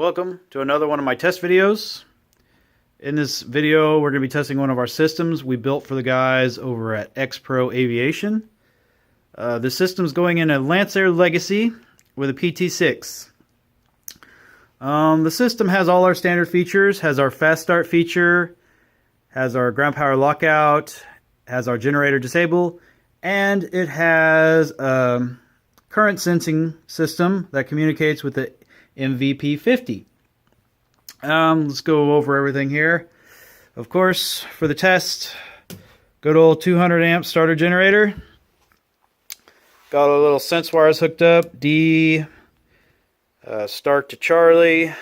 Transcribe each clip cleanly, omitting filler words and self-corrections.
Welcome to another one of my test videos. In this video, we're going to be testing one of our systems we built for the guys over at XPRO Aviation. The system's going in a Lancair Legacy with a PT6. The system has all our standard features, has our fast start feature, has our ground power lockout, has our generator disable, and it has a current sensing system that communicates with the MVP50. Let's go over everything here. Of course, for the test, good old 200 amp starter generator. Got a little sense wires hooked up. D, start to Charlie,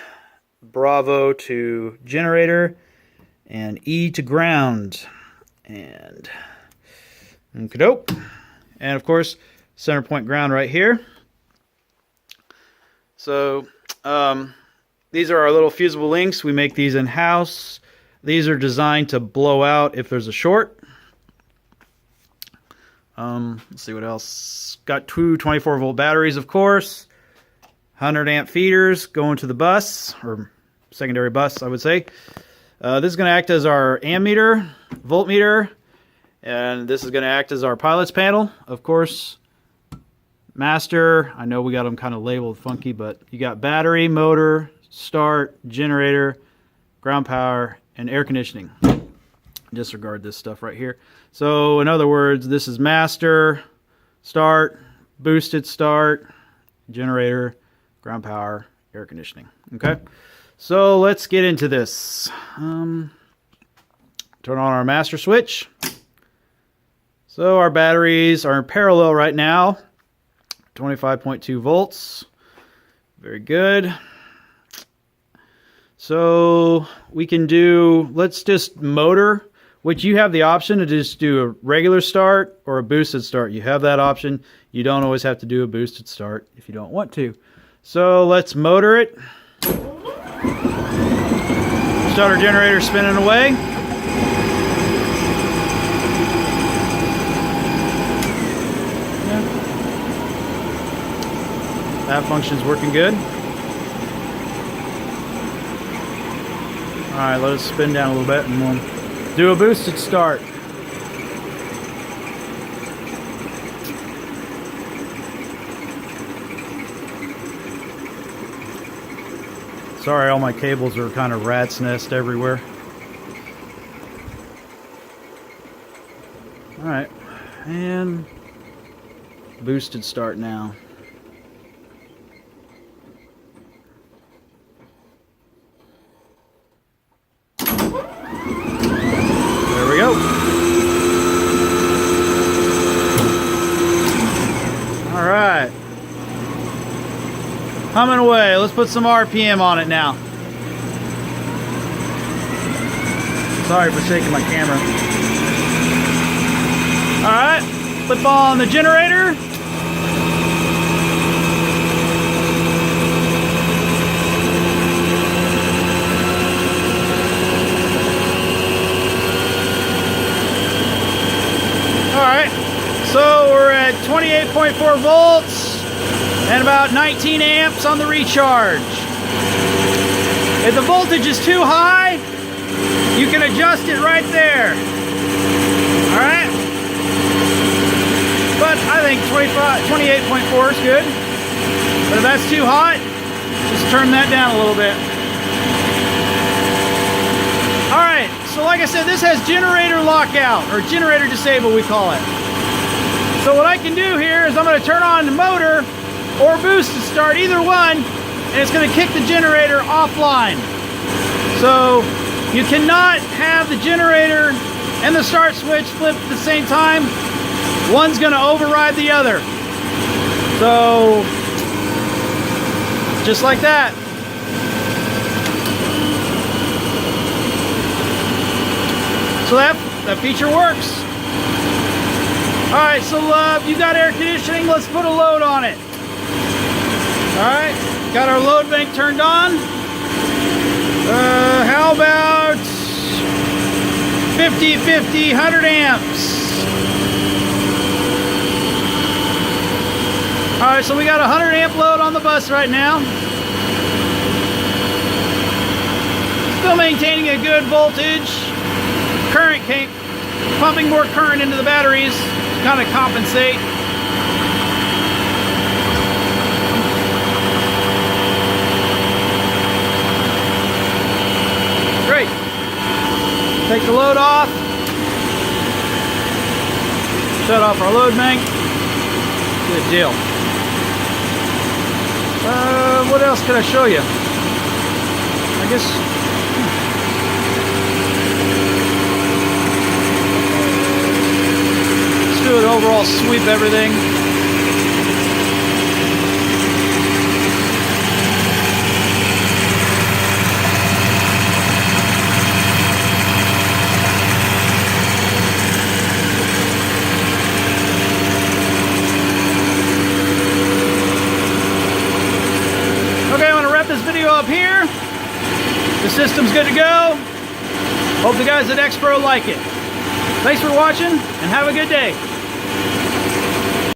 Bravo to generator, and E to ground. And dope. And of course, center point ground right here. So these are our little fusible links. We make these in-house. These are designed to blow out if there's a short. Let's see what else. Got two 24-volt batteries, of course. 100 amp feeders going to the bus, or secondary bus, I would say. This is going to act as our ammeter, voltmeter, and this is going to act as our pilot's panel. Of course, master. I know we got them kind of labeled funky, but you got battery, motor, start, generator, ground power, and air conditioning. Disregard this stuff right here. So in other words, this is master, start, boosted start, generator, ground power, air conditioning. Okay, so let's get into this. Turn on our master switch. So our batteries are in parallel right now. 25.2 volts. Very good. So we can do, let's just motor, which you have the option to just do a regular start or a boosted start. You have that option. You don't always have to do a boosted start if you don't want to. So let's motor it. Starter generator spinning away. That function's working good. Alright, let us spin down a little bit and we'll do a boosted start. Sorry, all my cables are kind of rat's nest everywhere. Alright, and boosted start now. Alright. Humming away. Let's put some RPM on it now. Sorry for shaking my camera. Alright. Flip on the generator. Alright. So we're at 28.4 volts and about 19 amps on the recharge. If the voltage is too high, you can adjust it right there. Alright? But I think 28.4 is good. But if that's too hot, just turn that down a little bit. Alright, so like I said, this has generator lockout, or generator disable we call it. So what I can do here is I'm going to turn on the motor or boost to start, either one, and it's going to kick the generator offline. So you cannot have the generator and the start switch flip at the same time. One's going to override the other. So just like that. So that feature works. Alright, so you got air conditioning, let's put a load on it. Alright, got our load bank turned on. How about 50, 100 amps? Alright, so we got a 100 amp load on the bus right now. maintaining a good voltage. Current pumping more current into the batteries to kind of compensate. Great. Take the load off. Shut off our load bank. Good deal. What else can I show you? I guess. Let's do an overall sweep everything. This video up here. The system's good to go. Hope the guys at XPRO like it. Thanks for watching and have a good day.